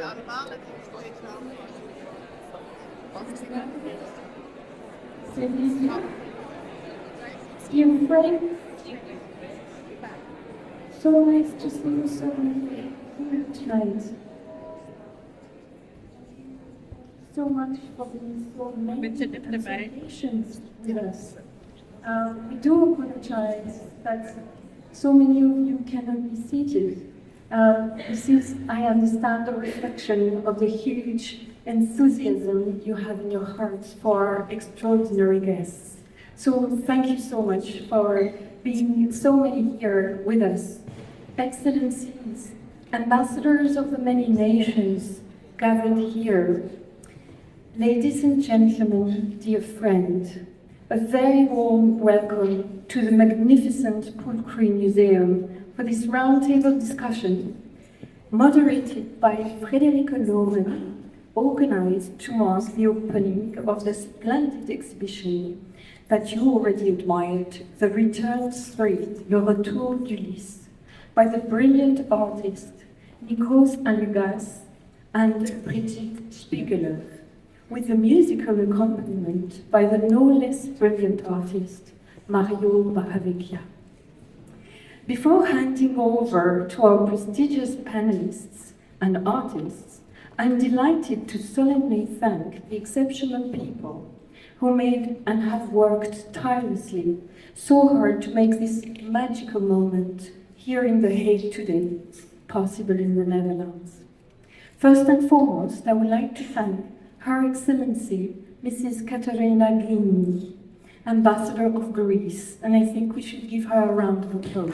Dear friend, so nice to see you so here tonight. So much for being so many presentations with us. We do apologize that so many of you cannot be seated. This is, I understand, a reflection of the huge enthusiasm you have in your hearts for extraordinary guests. So thank you so much for being so many here with us. Excellencies, ambassadors of the many nations gathered here, ladies and gentlemen, dear friend, a very warm welcome to the magnificent Poultry Museum for this roundtable discussion, moderated by Frederiek Lommen, organized to mark the opening of the splendid exhibition that you already admired, the return street, le Retour du Lys, by the brilliant artist Nikos ALIAGAS and Brigitte SPIEGELER, with the musical accompaniment by the no less brilliant artist Mario Barravecchia. Before handing over to our prestigious panelists and artists, I'm delighted to solemnly thank the exceptional people who made and have worked tirelessly so hard to make this magical moment here in The Hague today possible in the Netherlands. First and foremost, I would like to thank Her Excellency Mrs. Katerina Glini, Ambassador of Greece, and I think we should give her a round of applause.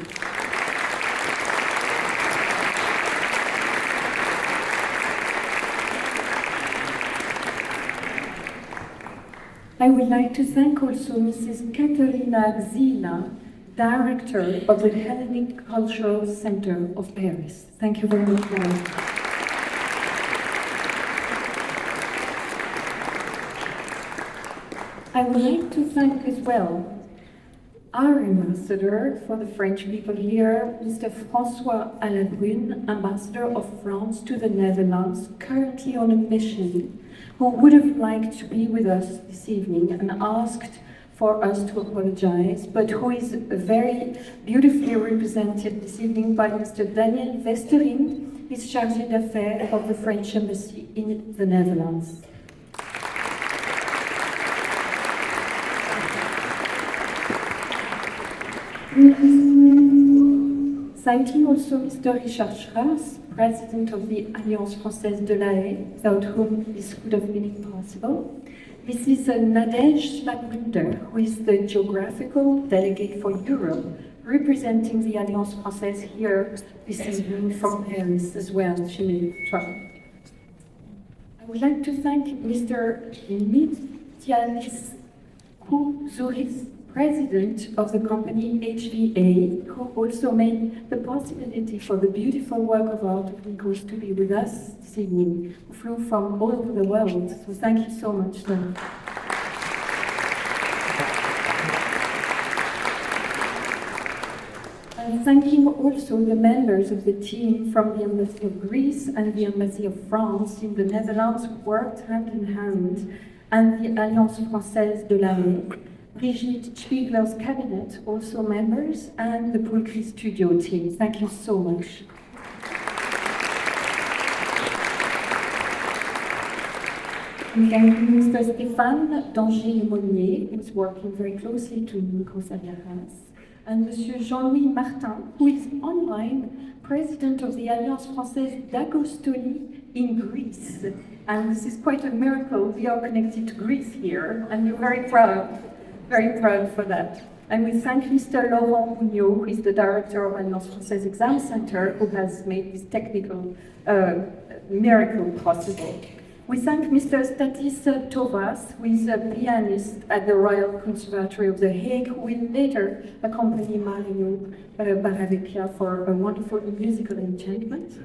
I would like to thank also Mrs. Katerina Gzila, Director of the Hellenic Cultural Center of Paris. Thank you very much, madam. I would like to thank as well our ambassador for the French people here, Mr. François Alabrune, Ambassador of France to the Netherlands, currently on a mission, who would have liked to be with us this evening and asked for us to apologize, but who is very beautifully represented this evening by Mr. Daniel Westerink, his chargé d'affaires of the French Embassy in the Netherlands. Thanking also Mr. Richard Schraas, President of the Alliance Française de la Haye, without whom this would have been impossible. Mrs. Nadège Slagrunder, who is the geographical delegate for Europe, representing the Alliance Française here this evening from Paris as well. She may try. I would like to thank Mr. Mitianis Kouzouris, President of the company HVA, who also made the possibility for the beautiful work of art of Nikos to be with us this evening, who flew from all over the world. So thank you so much, sir. Thanking also the members of the team from the Embassy of Greece and the Embassy of France in the Netherlands who worked hand in hand, and the Alliance Française de la Haye, Brigitte Spiegler's cabinet, also members, and the Poultry Studio team. Thank you so much. And thank you, Mr. Stéphane Danger-Monnier, who is working very closely to Nikos ALIAGAS, and Monsieur Jean-Louis Martin, who is online, President of the Alliance Française d'Agostoli in Greece. And this is quite a miracle. We are connected to Greece here, and we're very proud for that. And we thank Mr. Laurent Mugnot, who is the director of Alliance Française Exam Center, who has made this technical miracle possible. We thank Mr. Statis Tovas, who is a pianist at the Royal Conservatory of The Hague, who will later accompany Mario Barravecchia for a wonderful musical enchantment.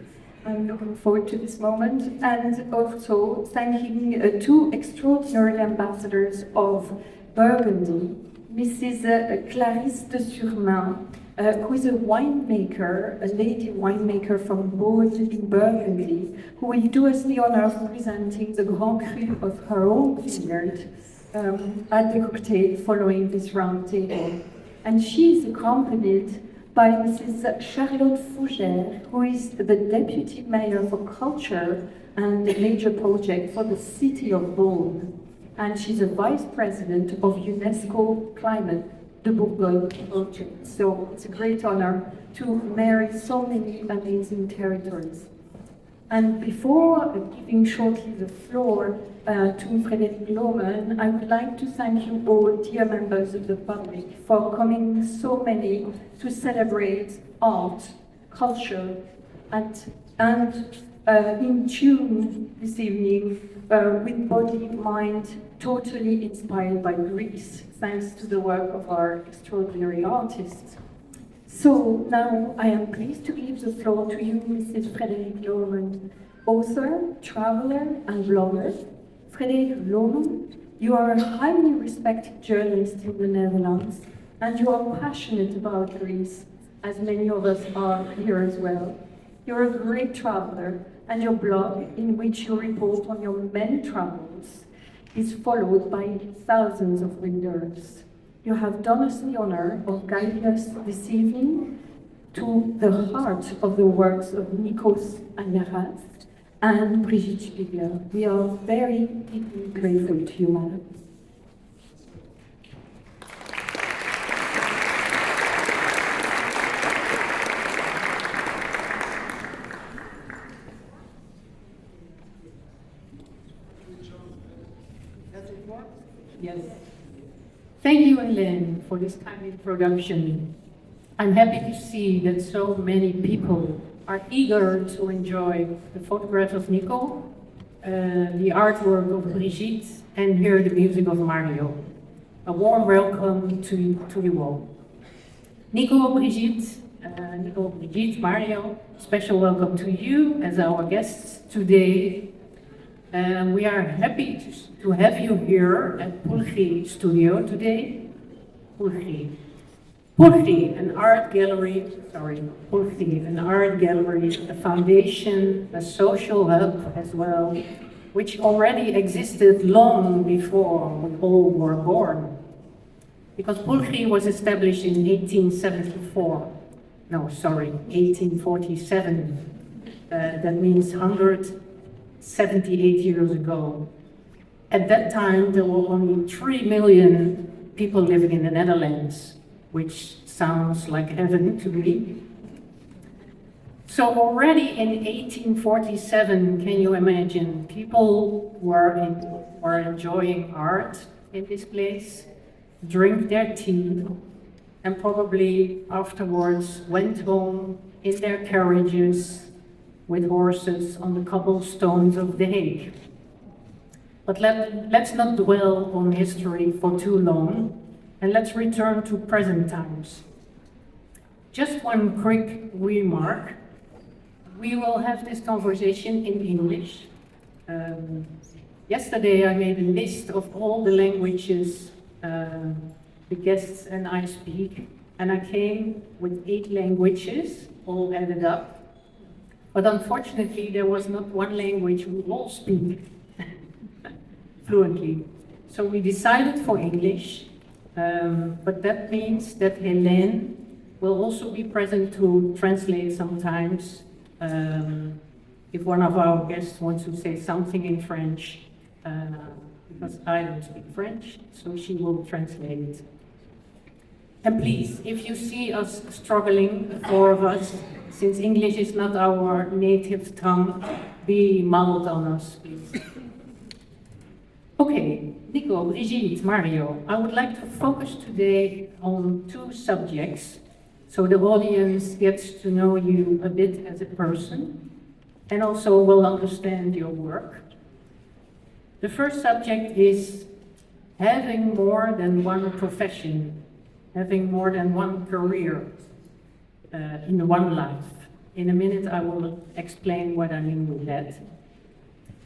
I'm looking forward to this moment. And also thanking two extraordinary ambassadors of Burgundy, Mrs. Clarisse de Surmain, who is a winemaker, a lady winemaker from Bode in Burgundy, who will do us the honor of presenting the Grand Cru of her own vineyard at the cocktail following this round table. And she is accompanied by Mrs. Charlotte Fougère, who is the Deputy Mayor for Culture and Major Project for the City of Beaune. And she's a Vice President of UNESCO Climate de Bourgogne project. So it's a great honor to marry so many amazing territories. And before giving shortly the floor to Frederiek Lommen, I would like to thank you all, dear members of the public, for coming so many to celebrate art, culture, and in tune this evening with body, mind, totally inspired by Greece, thanks to the work of our extraordinary artists. So now I am pleased to give the floor to you, Mrs. Frederiek Lommen, author, traveler, and blogger. Frederiek Lommen, you are a highly respected journalist in the Netherlands, and you are passionate about Greece, as many of us are here as well. You're a great traveler, and your blog, in which you report on your many travels, is followed by thousands of readers. You have done us the honor of guiding us this evening to the heart of the works of Nikos ALIAGAS and Brigitte SPIEGELER. We are very deeply grateful to you, madam. Yes. Thank you, Hélène, for this kind introduction. I'm happy to see that so many people are eager to enjoy the photograph of Nico, the artwork of Brigitte, and hear the music of Mario. A warm welcome to you all. Nico, Brigitte, Mario, special welcome to you as our guests today. We are happy to have you here at Pulgi Studio today. Pulgi, an art gallery, a foundation, a social hub as well, which already existed long before we all were born. Because Pulgi was established in 1847. That means 178 years ago. At that time, there were only 3 million people living in the Netherlands, which sounds like heaven to me. So already in 1847, can you imagine, people were enjoying art in this place, drink their tea, and probably afterwards went home in their carriages with horses on the cobblestones of The Hague. But let's not dwell on history for too long, and let's return to present times. Just one quick remark. We will have this conversation in English. Yesterday I made a list of all the languages the guests and I speak, and I came with 8 languages, all added up. But unfortunately, there was not one language we all speak fluently. So we decided for English, but that means that Hélène will also be present to translate sometimes. If one of our guests wants to say something in French, because I don't speak French, so she will translate it. And please, if you see us struggling, the 4 of us, since English is not our native tongue, be mild on us, please. Okay, Nico, Brigitte, Mario, I would like to focus today on 2 subjects, so the audience gets to know you a bit as a person, and also will understand your work. The first subject is having more than one profession, having more than one career in one life. In a minute I will explain what I mean with that.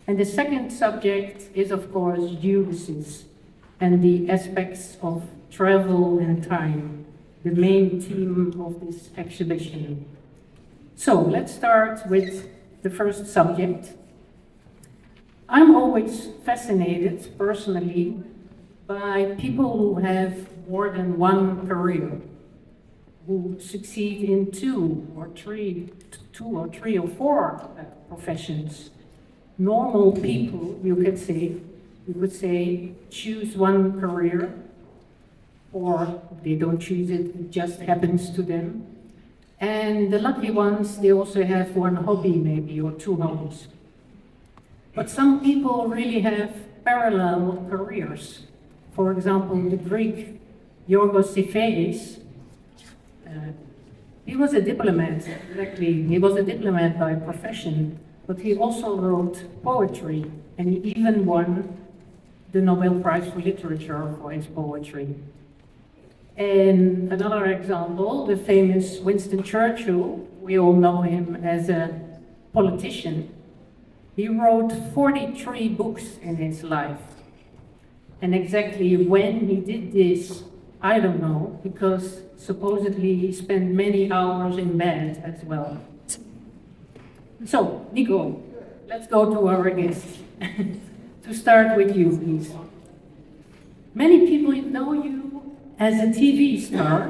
And the second subject is, of course, uses and the aspects of travel and time. the main theme of this exhibition. So let's start with the first subject. I'm always fascinated, personally, by people who have more than one career, who succeed in two or three or four professions. Normal people, you would say, choose one career, or they don't choose it, it just happens to them. And the lucky ones, they also have one hobby maybe, or two hobbies. But some people really have parallel careers. For example, the Greek Yorgos Seferis, he was a diplomat, exactly. He was a diplomat by profession, but he also wrote poetry, and he even won the Nobel Prize for Literature for his poetry. And another example, the famous Winston Churchill, we all know him as a politician. He wrote 43 books in his life. And exactly when he did this, I don't know, because supposedly he spent many hours in bed as well. So, Nico, let's go to our guest. To start with you, please. Many people know you as a TV star,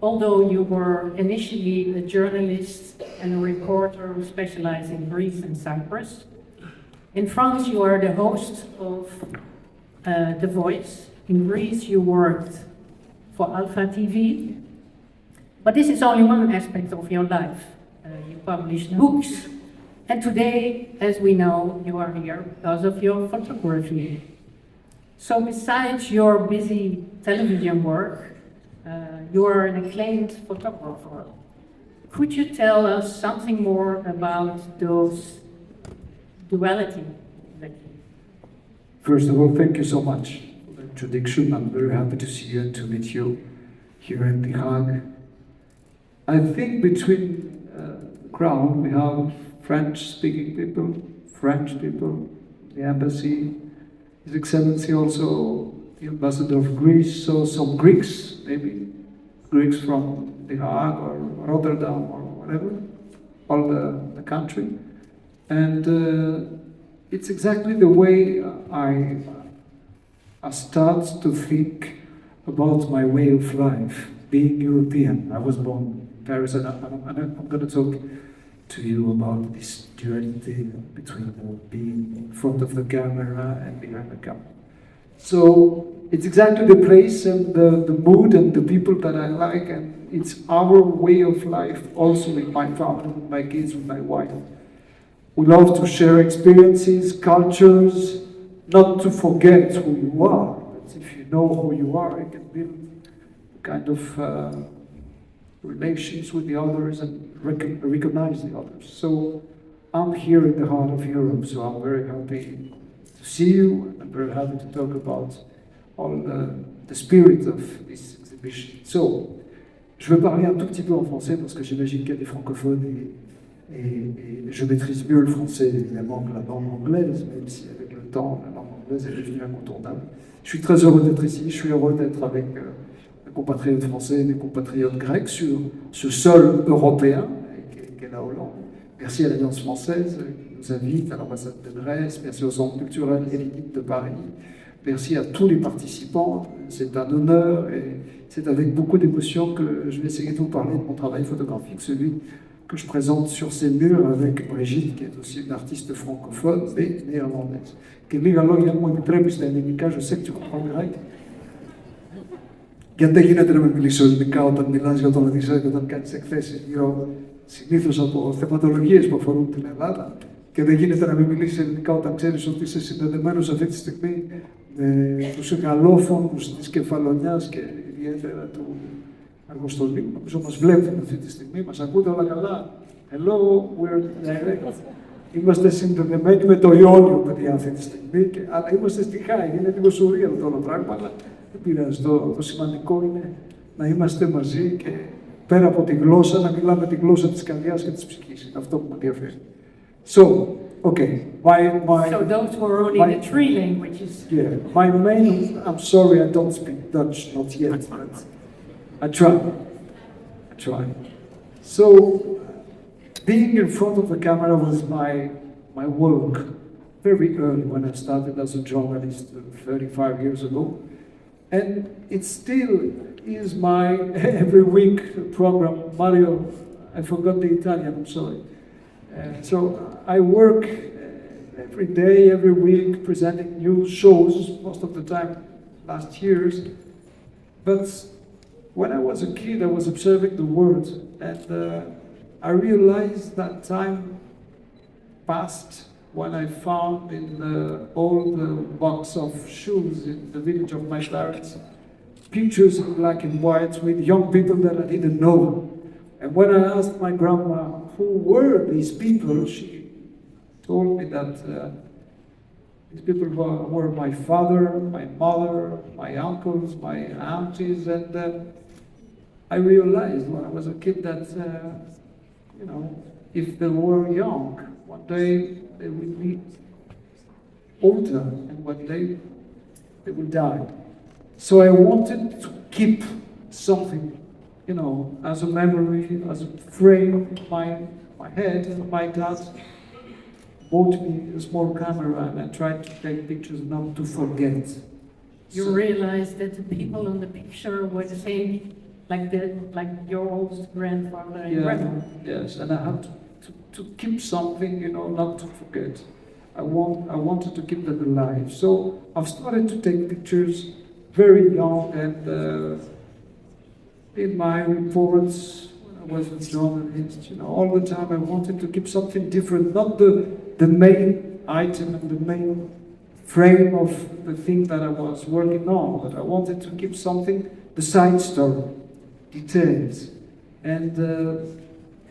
although you were initially a journalist and a reporter who specialized in Greece and Cyprus. In France, you are the host of The Voice. In Greece, you worked for Alpha TV. But this is only one aspect of your life. You published books. And today, as we know, you are here because of your photography. So besides your busy television work, you are an acclaimed photographer. Could you tell us something more about those duality? First of all, thank you so much for the introduction. I'm very happy to see you and to meet you here in The Hague. I think between the crowd we have French-speaking people, French people, the embassy, His Excellency also the ambassador of Greece, so some Greeks, maybe Greeks from The Hague or Rotterdam or whatever, all the country. And it's exactly the way I start to think about my way of life, being European. I was born in Paris, and I'm going to talk to you about this duality between being in front of the camera and behind the camera. So it's exactly the place and the mood and the people that I like, and it's our way of life also with my family, with my kids, with my wife. We love to share experiences, cultures, not to forget who you are, but if you know who you are, you can build kind of relations with the others and recognize the others. So I'm here in the heart of Europe, so I'm very happy to see you. I'm very happy to talk about all the spirit of this exhibition. So, je vais parler un tout petit peu en français parce que j'imagine qu'il y a des francophones et je maîtrise mieux le français évidemment que la langue anglaise, même si avec le temps la langue anglaise est devenue incontournable. Je suis très heureux d'être ici, je suis heureux d'être avec mes compatriotes français et mes compatriotes grecs sur ce sol européen qu'est la Hollande. Merci à l'Alliance française qui nous invite, à l'ambassade de Grèce, merci au Centre culturel hellénique de Paris, merci à tous les participants, c'est un honneur et c'est avec beaucoup d'émotion que je vais essayer de vous parler de mon travail photographique, celui que je présente sur ces murs avec Brigitte, qui est aussi une artiste francophone mais néerlandaise. Και λίγα λόγια, αν μου επιτρέπεις στα ελληνικά, je sais que tu comprends grec. Γιατί δεν γίνεται να με μιλήσω ελληνικά όταν μιλάς για τον Οδυσσέα και όταν κάνεις εκθέσεις γύρω συνήθως από θεματολογίες που αφορούν την Ελλάδα. Και δεν γίνεται να μην μιλήσεις ελληνικά όταν ξέρεις ότι είσαι συνδεδεμένος αυτή τη στιγμή με τους γαλλόφωνους της Κεφαλονιάς και ιδιαίτερα του Αργοστολίου. Νομίζω μας βλέπουν αυτή τη στιγμή, μας ακούτε όλα καλά. Hello, we're direct. Είμαστε συνδεδεμένοι με το Ιόνιο, παιδιά, αυτή τη στιγμή, αλλά είμαστε στη Χάγη. Είναι λίγο σουρεάλ το όλο πράγμα, αλλά δεν πειράζει. Το σημαντικό είναι να είμαστε μαζί και πέρα από τη γλώσσα, να μιλάμε τη γλώσσα της καρδιάς και της ψυχής. Είναι αυτό που με ενδιαφέρει. So, okay, So those were only the three languages. Yeah, my main, I'm sorry I don't speak Dutch, not yet, but I try. So, being in front of the camera was my work very early when I started as a journalist 35 years ago. And it still is my every week program. Mario, I forgot the Italian, I'm sorry. So I work every day, every week, presenting new shows, most of the time last years. But when I was a kid, I was observing the world, and I realized that time passed when I found in the old box of shoes in the village of my parents pictures in black and white with young people that I didn't know. And when I asked my grandma who were these people, she told me that these people were my father, my mother, my uncles, my aunties, and I realized when I was a kid that, if they were young, one day they would be older, and one day they would die. So I wanted to keep something, as a memory, as a frame in my head. And my dad bought me a small camera, and I tried to take pictures not to forget. You realized that the people on the picture were the same, like your old grandfather and grandma. Yes, and I had to keep something, not to forget. I wanted to keep that alive. So I've started to take pictures very young, and in my reports, when I was a journalist, all the time I wanted to keep something different, not the main item and the main frame of the thing that I was working on, but I wanted to keep something, the side story, details. And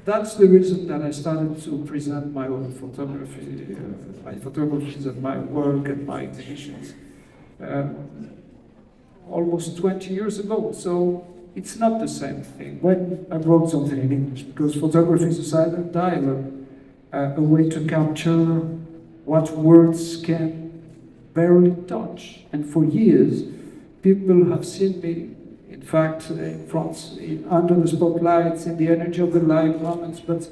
that's the reason that I started to present my own photography, my photographies and my work and my exhibitions almost 20 years ago. So it's not the same thing. When I wrote something in English, because photography is a silent dialogue, a way to capture what words can barely touch. And for years, people have seen me, in fact, in France, under the spotlights, in the energy of the live moments, but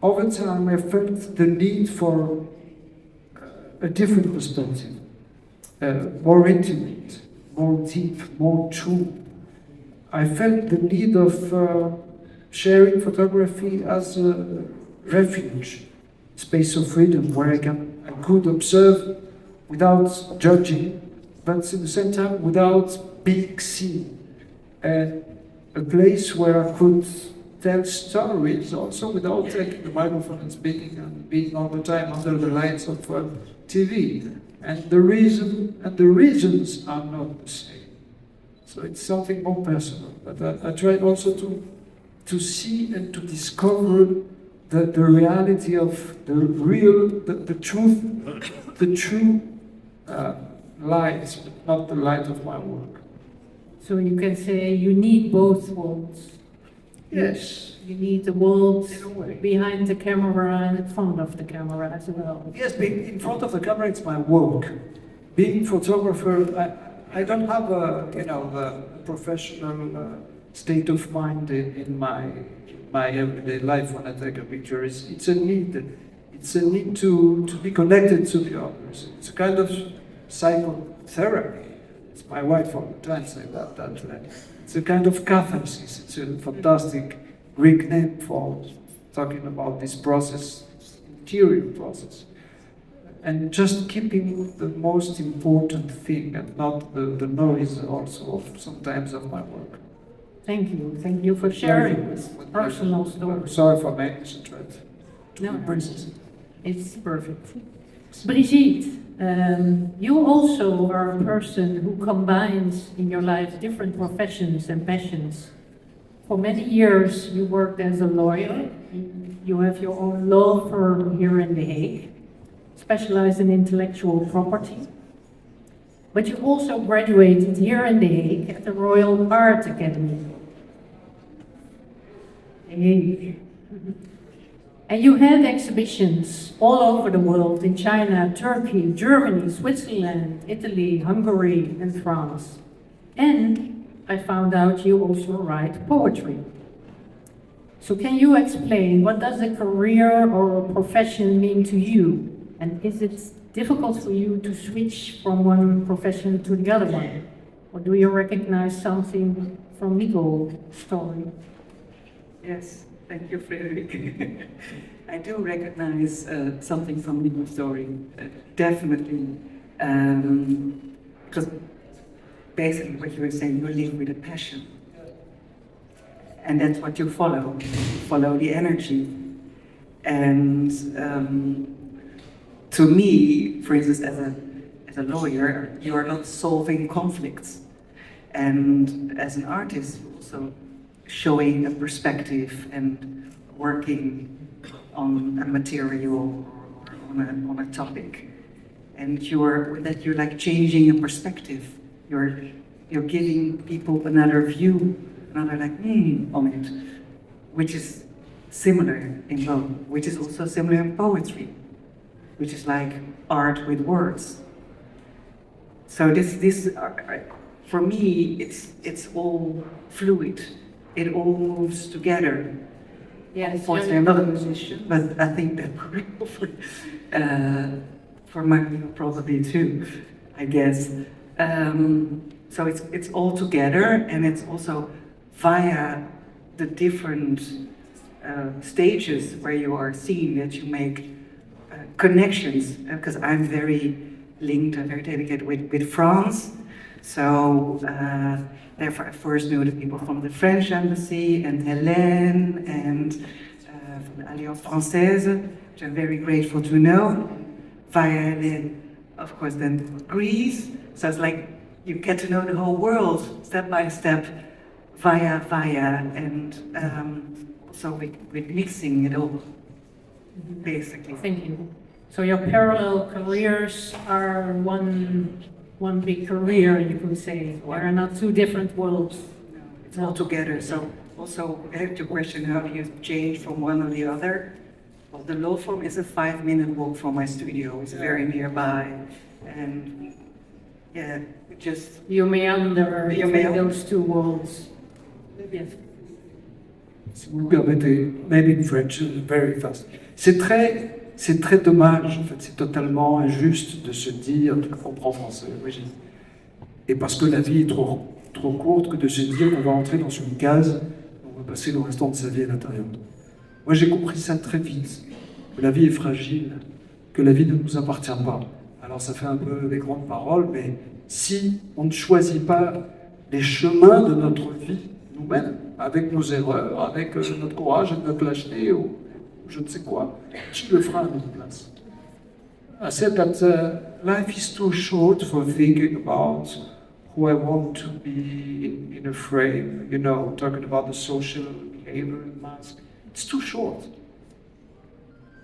over time I felt the need for a different perspective, more intimate, more deep, more true. I felt the need of sharing photography as a refuge, space of freedom where I could observe without judging, but at the same time without being seen. And a place where I could tell stories also without taking the microphone and speaking and being all the time under the lights of TV. And the reason and the reasons are not the same. So it's something more personal. But I tried also to see and to discover the reality of the real, the truth, the true light, but not the light of my work. So you can say you need both worlds. Yes. You need the world behind the camera and in front of the camera as well. Yes, being in front of the camera, it's my work. Being photographer, I don't have a professional state of mind in my everyday life when I take a picture. It's a need. It's a need to be connected to the others. It's a kind of psychotherapy. It's my wife all the time saying that. It's a kind of catharsis. It's a fantastic Greek name for talking about this process, interior process. And just keeping the most important thing and not the noise also sometimes of my work. Thank you for sharing this personal story. Sorry for my English thread. No, it's perfect. Brigitte, you also are a person who combines in your life different professions and passions. For many years you worked as a lawyer. You have your own law firm here in The Hague, specialized in intellectual property. But you also graduated here in The Hague at the Royal Art Academy. And you had exhibitions all over the world, in China, Turkey, Germany, Switzerland, Italy, Hungary, and France. And I found out you also write poetry. So can you explain what does a career or a profession mean to you? And is it difficult for you to switch from one profession to the other one? Or do you recognize something from Nikos' story? Yes, thank you, Frederiek. I do recognize something from Nikos' story, definitely. Because basically what you were saying, you live with a passion. And that's what you follow the energy. And to me, for instance, as a lawyer, you are not solving conflicts. And as an artist, also showing a perspective and working on a material or on a topic. And you're like changing a perspective. You're giving people another view, another like on it, which is similar in both, which is also similar in poetry, which is like art with words. So this for me, it's all fluid. It all moves together. Yeah, Unfortunately, I'm not a musician, but I think that for Mario probably too, I guess. So it's all together, and it's also via the different stages where you are seen that you make connections. Because I'm very linked, I'm very dedicated with France. So therefore I first knew the people from the French embassy and Hélène and from the Alliance Française, which I'm very grateful to know. Via Hélène, of course, then Greece. So it's like you get to know the whole world step by step, via, and so with mixing it all, basically. Thank you. So your parallel careers are one big career, you could say. There are not two different worlds. No, it's all together. So also, I have to question how do you change from one or the other? Well, the law firm is a 5-minute walk from my studio. It's very nearby, and yeah, just You meander between those two worlds. Yes. Si vous me permettez, maybe in French, very fast. C'est très dommage, en fait, c'est totalement injuste de se dire, tu comprends français, oui, et parce que la vie est trop courte que de se dire qu'on va entrer dans une case, on va passer le restant de sa vie à l'intérieur. Moi j'ai compris ça très vite, que la vie est fragile, que la vie ne nous appartient pas. Alors ça fait un peu des grandes paroles, mais si on ne choisit pas les chemins de notre vie nous-mêmes, avec nos erreurs, avec notre courage et notre lâcheté, ou je ne sais quoi, qui le fera à notre place? I said that life is too short for thinking about who I want to be in a frame, you know, talking about the social behavior and mask. It's too short.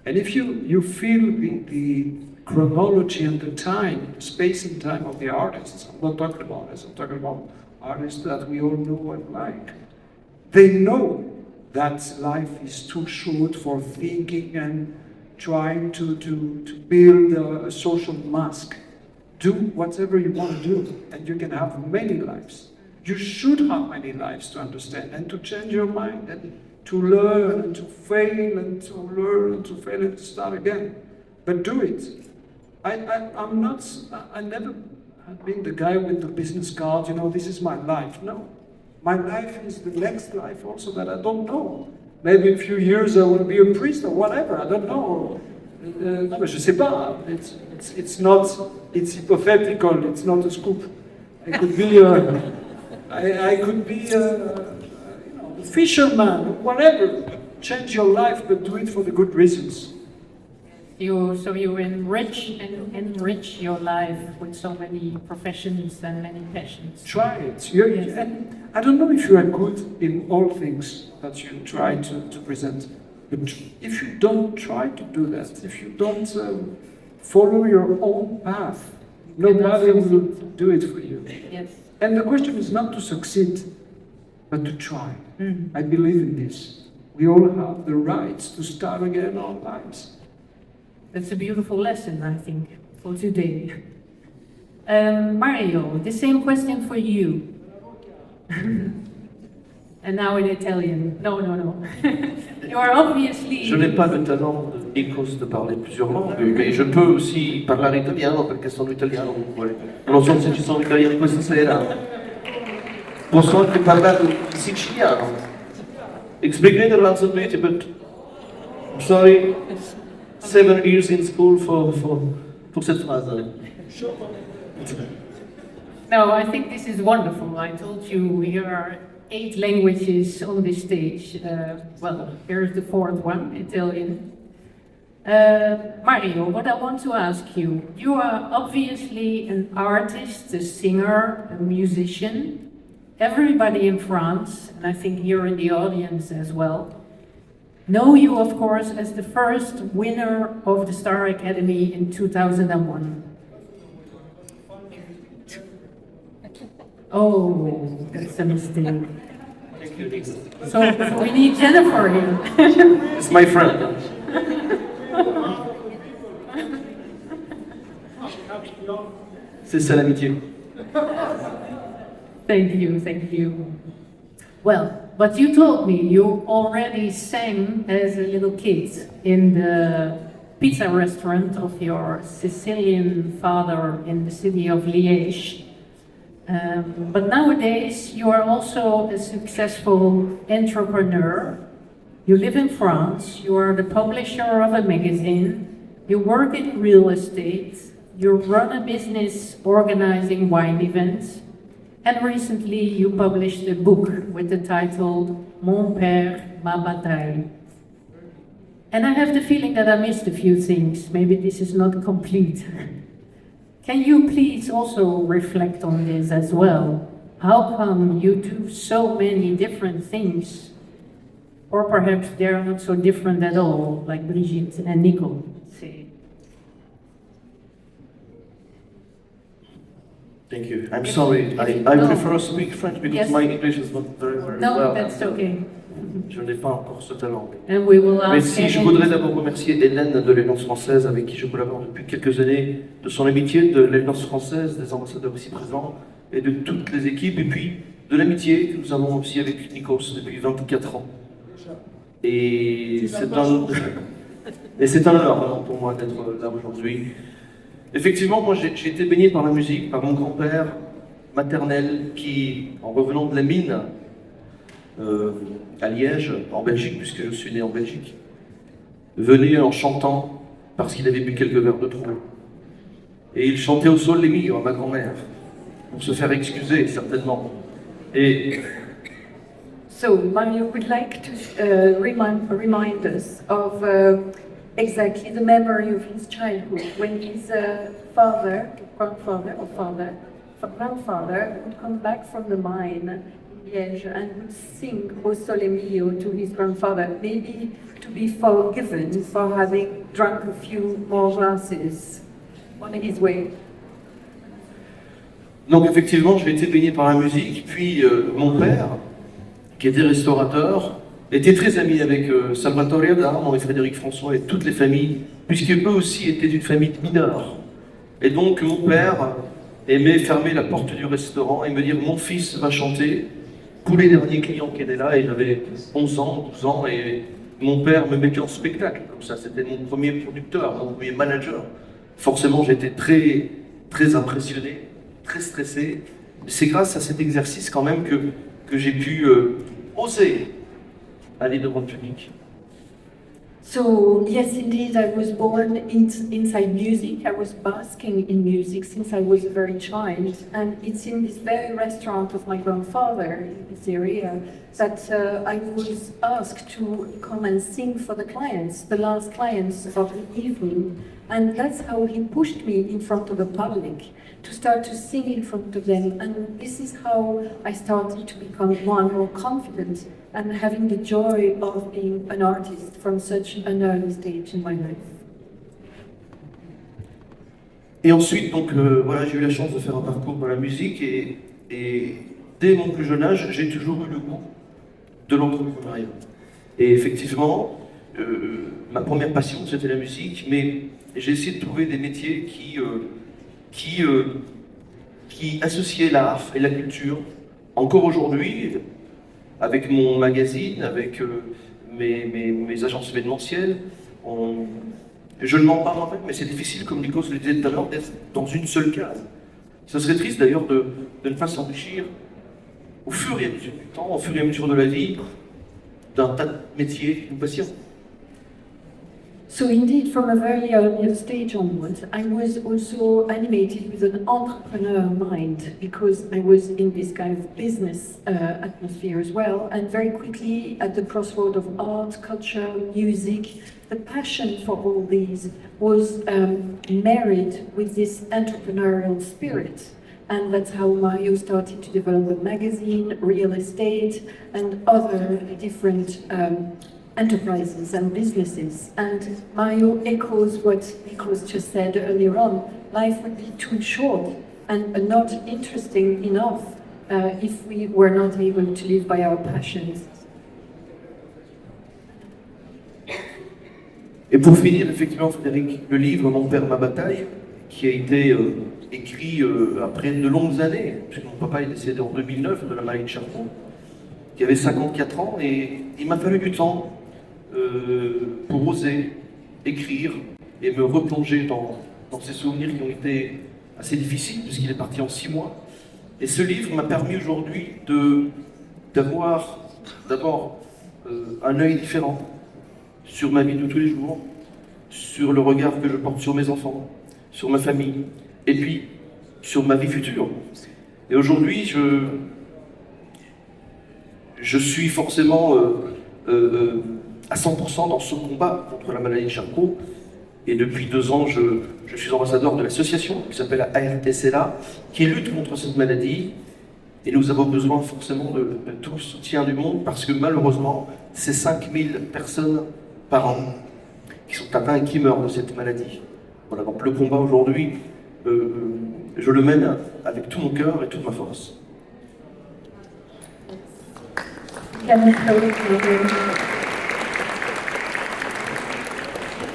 And if you feel the chronology and the time, the space and time of the artists, I'm not talking about this, I'm talking about artists that we all know and like. They know that life is too short for thinking and trying to build a social mask. Do whatever you want to do, and you can have many lives. You should have many lives to understand and to change your mind and to learn and to fail and to learn and to fail and to start again. But do it. I never have been the guy with the business card, you know, this is my life. No. My life is the next life also that I don't know. Maybe in a few years I will be a priest or whatever, I don't know. Non, mais je sais pas. It's not, it's hypothetical, it's not a scoop. I could be I could be a fisherman, whatever. Change your life, but do it for the good reasons. You enrich your life with so many professions and many passions. Try it. And I don't know if you are good in all things that you try to present, but if you don't try to do that, if you don't follow your own path, nobody will do it for you. Yes. And the question is not to succeed, but to try. I believe in this. We all have the right to start again our lives. That's a beautiful lesson, I think, for today. Mario, the same question for you. And now in Italian. No, no, no. You are obviously... Je n'ai pas le talent de Nikos de parler plusieurs langues, mais je peux aussi parlare italiano perché sono italiano comunque. Non so se ci sono italiani questa sera. Posso anche parlare siciliano. Ik spreek Nederlands een beetje, but I'm sorry. 7 years in school voor cette phrase. No, I think this is wonderful. I told you here are 8 languages on this stage. Well, here's the 4th one, Italian. Mario, what I want to ask you, you are obviously an artist, a singer, a musician. Everybody in France, and I think here in the audience as well, know you, of course, as the first winner of the Star Academy in 2001. Oh, that's a mistake. So we need Jennifer here. It's my friend. C'est ça l'amitié. Thank you, thank you. Well, but you told me you already sang as a little kid in the pizza restaurant of your Sicilian father in the city of Liège. But nowadays you are also a successful entrepreneur. You live in France, you are the publisher of a magazine, you work in real estate, you run a business organizing wine events, and recently you published a book with the title Mon Père, ma bataille. And I have the feeling that I missed a few things. Maybe this is not complete. Can you please also reflect on this as well? How come you do so many different things? Or perhaps they're not so different at all, like Brigitte and Nikos say. Thank you. I'm sorry. I prefer to speak French because Yes. my English is not very well. No, that's okay. Je n'ai pas encore ce talent. And we will Mais ask si, je voudrais d'abord remercier Hélène de l'Alliance française avec qui je collabore depuis quelques années, de son amitié, de l'Alliance française, des ambassadeurs ici présents et de toutes les équipes, et puis de l'amitié que nous avons aussi avec Nikos depuis 24 ans. Et c'est un honneur pour moi d'être là aujourd'hui. Effectivement, moi j'ai été baigné par la musique, par mon grand-père maternel qui, en revenant de la mine à Liège, en Belgique, puisque je suis né en Belgique, venait en chantant parce qu'il avait bu quelques verres de trop. Et il chantait au sol les mio à ma grand-mère, pour se faire excuser certainement. Et So Mario would like to remind us of exactly the memory of his childhood when his grandfather would come back from the mine in Liège and would sing O Sole Mio to his grandfather, maybe to be forgiven for having drunk a few more glasses on his way. donc effectivement, j'ai été baigné par la musique, puis mon père, qui était restaurateur, était très ami avec Salvatore Adamo et Frédéric François et toutes les familles, puisqu'eux aussi étaient d'une famille de mineurs. Et donc mon père aimait fermer la porte du restaurant et me dire « Mon fils va chanter » pour les derniers clients qui étaient là, et j'avais 11 ans, 12 ans, et mon père me mettait en spectacle, comme ça, c'était mon premier producteur, mon premier manager. Forcément, j'étais très, très impressionné, très stressé. C'est grâce à cet exercice quand même que j'ai pu oser aller devant le public. So yes, indeed, I was born inside music. I was basking in music since I was a very child, and it's in this very restaurant of my grandfather in this area that I was asked to come and sing for the clients, the last clients of the evening, and that's how he pushed me in front of the public to start to sing in front of them, and this is how I started to become more confident and having the joy of being an artist from such an early stage in my life. Et ensuite, donc, voilà, j'ai eu la chance de faire un parcours dans la musique, et dès mon plus jeune âge, j'ai toujours eu le goût de l'entrepreneuriat. Et effectivement, ma première passion, c'était la musique, mais j'ai essayé de trouver des métiers qui associaient l'art et la culture Encore aujourd'hui, avec mon magazine, avec mes agences événementielles, je ne mens pas moi-même, mais c'est difficile, comme Nikos le disait tout à l'heure, d'être dans une seule case. Ce serait triste d'ailleurs de ne pas s'enrichir au fur et à mesure du temps, au fur et à mesure de la vie, d'un tas de métiers qui nous passionnent. So indeed, from a very early stage onwards, I was also animated with an entrepreneur mind because I was in this kind of business atmosphere as well. And very quickly, at the crossroad of art, culture, music, the passion for all these was married with this entrepreneurial spirit. And that's how Mario started to develop a magazine, real estate, and other different enterprises and businesses. And Mario echoes what Nikos just said earlier on. Life would be too short and not interesting enough if we were not able to live by our passions. Et pour finir, effectivement, Frédéric, le livre Mon père, ma bataille, qui a été écrit après de longues années, puisque mon papa est décédé en 2009 de la maladie de Charcot, qui avait 54 ans, et il m'a fallu du temps pour oser écrire et me replonger dans ces souvenirs qui ont été assez difficiles, puisqu'il est parti en 6 mois. Et ce livre m'a permis aujourd'hui d'avoir d'abord un œil différent sur ma vie de tous les jours, sur le regard que je porte sur mes enfants, sur ma famille, et puis sur ma vie future. Et aujourd'hui, je suis forcément à 100% dans ce combat contre la maladie de Charcot. Et depuis 2 ans, je suis ambassadeur de l'association qui s'appelle ALIAGAS, qui lutte contre cette maladie. Et nous avons besoin forcément de tout le soutien du monde parce que malheureusement, c'est 5000 personnes par an qui sont atteintes et qui meurent de cette maladie. Voilà, donc le combat aujourd'hui, je le mène avec tout mon cœur et toute ma force.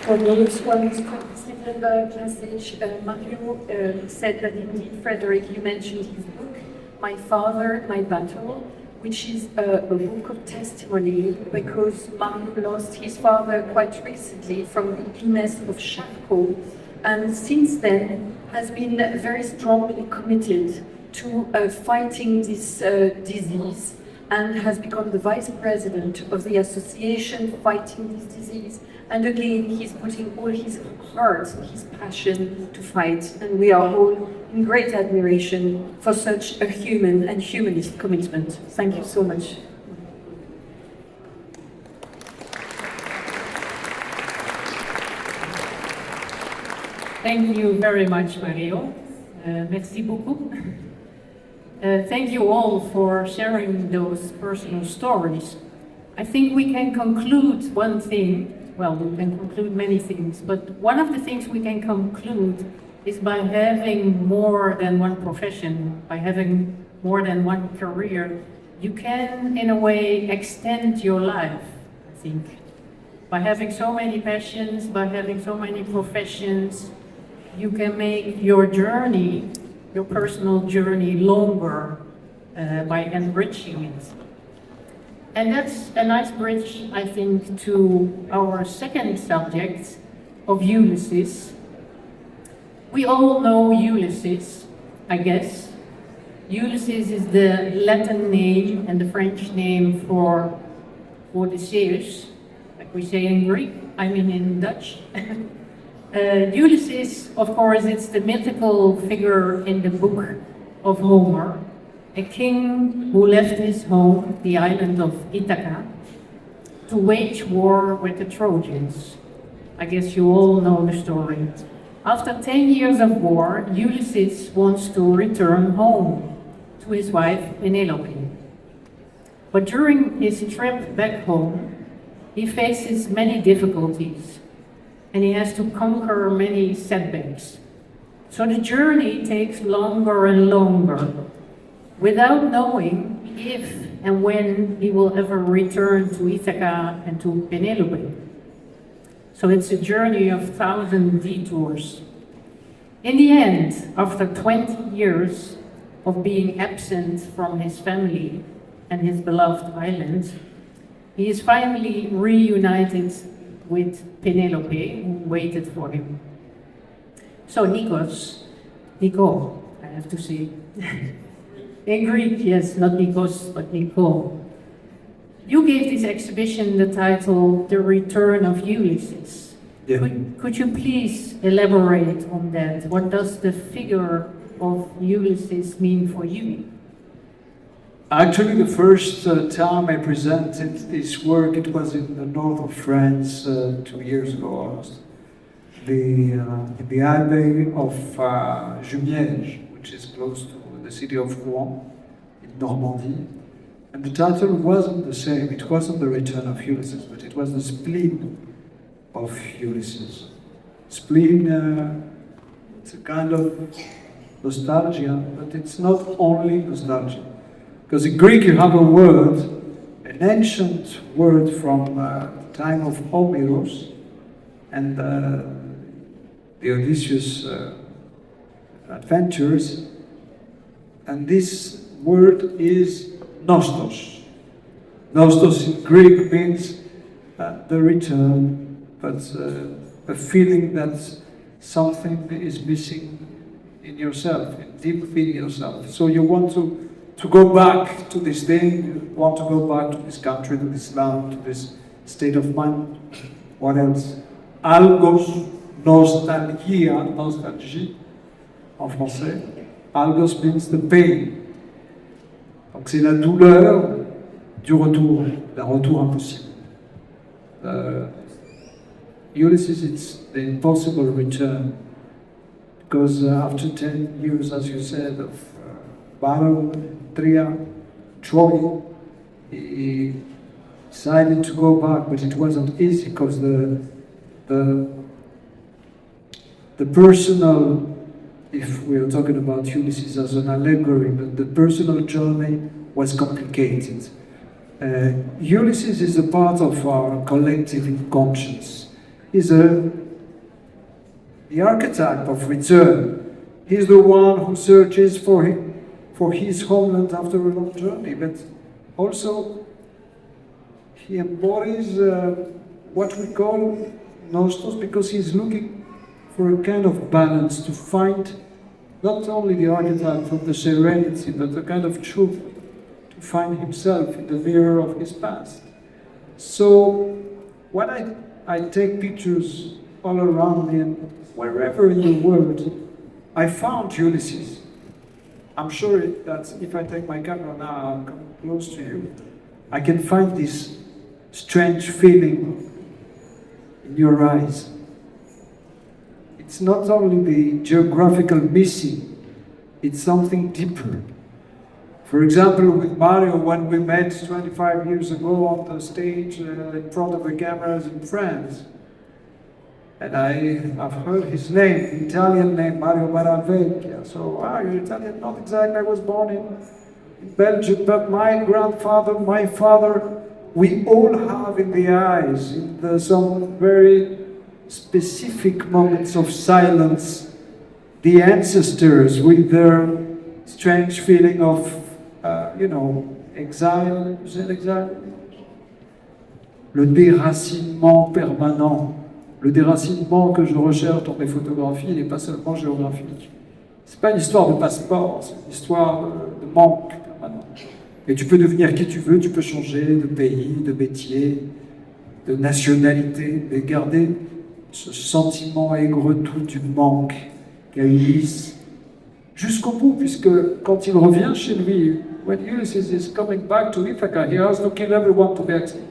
For those who are considered the passage, Mario said that indeed, Frederiek, you mentioned his book, My Father, My Battle, which is a book of testimony because Mario lost his father quite recently from the illness of Charcot, and since then has been very strongly committed to fighting this disease and has become the vice president of the association fighting this disease. And again, he's putting all his heart, his passion to fight, and we are all in great admiration for such a human and humanist commitment. Thank you so much. Thank you very much, Mario. Merci beaucoup. Thank you all for sharing those personal stories. I think we can conclude one thing. Well, we can conclude many things, but one of the things we can conclude is by having more than one profession, by having more than one career, you can, in a way, extend your life, I think. By having so many passions, by having so many professions, you can make your journey, your personal journey, longer by enriching it. And that's a nice bridge, I think, to our second subject of Ulysses. We all know Ulysses, I guess. Ulysses is the Latin name and the French name for Odysseus, like we say in Greek, I mean in Dutch. Ulysses, of course, it's the mythical figure in the book of Homer, a king who left his home, the island of Ithaca, to wage war with the Trojans. I guess you all know the story. After 10 years of war, Ulysses wants to return home to his wife Penelope. But during his trip back home, he faces many difficulties and he has to conquer many setbacks. So the journey takes longer and longer, without knowing if and when he will ever return to Ithaca and to Penelope. So it's a journey of 1,000 detours. In the end, after 20 years of being absent from his family and his beloved island, he is finally reunited with Penelope, who waited for him. So Nikos, Nico, I have to say, in Greek, yes, not Nikos, but Nico. You gave this exhibition the title, The Return of Ulysses. Yeah. Could you please elaborate on that? What does the figure of Ulysses mean for you? Actually, the first time I presented this work, it was in the north of France 2 years ago almost. In the Abbey of Jumièges, which is close to the city of Rouen, in Normandy. And the title wasn't the same, it wasn't The Return of Ulysses, but it was The Spleen of Ulysses. Spleen, it's a kind of nostalgia, but it's not only nostalgia. Because in Greek you have a word, an ancient word from the time of Homeros, and the Odysseus adventures, and this word is nostos. Nostos in Greek means the return, but a feeling that something is missing in yourself, deep within yourself. So you want to go back to this thing, you want to go back to this country, to this land, to this state of mind. What else? Algos, nostalgia, nostalgie, en français. Algos means the pain. Donc c'est la douleur du retour, d'un retour impossible. Ulysses, it's the impossible return, because after 10 years, as you said, of battle, Troy, he decided to go back, but it wasn't easy because the personal, if we are talking about Ulysses as an allegory, but the personal journey was complicated. Ulysses is a part of our collective conscience. He's the archetype of return. He's the one who searches for his homeland after a long journey, but also he embodies what we call nostos, because he's looking for a kind of balance to find not only the archetype of the serenity, but a kind of truth, to find himself in the mirror of his past. So when I take pictures all around me and wherever in the world, I found Ulysses. I'm sure that if I take my camera now and come close to you, I can find this strange feeling in your eyes. It's not only the geographical missing, it's something deeper. For example, with Mario, when we met 25 years ago on the stage in front of the cameras in France, and I've heard his name, the Italian name, Mario Barravecchia. So, you're Italian? Not exactly, I was born in Belgium, but my grandfather, my father, we all have in the eyes, some very specific moments of silence, the ancestors with their strange feeling of, exile, is it exile? Le déracinement permanent. Le déracinement que je recherche dans mes photographies n'est pas seulement géographique. C'est pas une histoire de passeport, c'est une histoire de manque permanent. Et tu peux devenir qui tu veux, tu peux changer de pays, de métier, de nationalité, mais garder ce sentiment aigre-doux du manque qu'a Ulysse jusqu'au bout, puisque quand il revient chez lui, when Ulysses is coming back to Ithaca, he has to kill everyone to be accepted.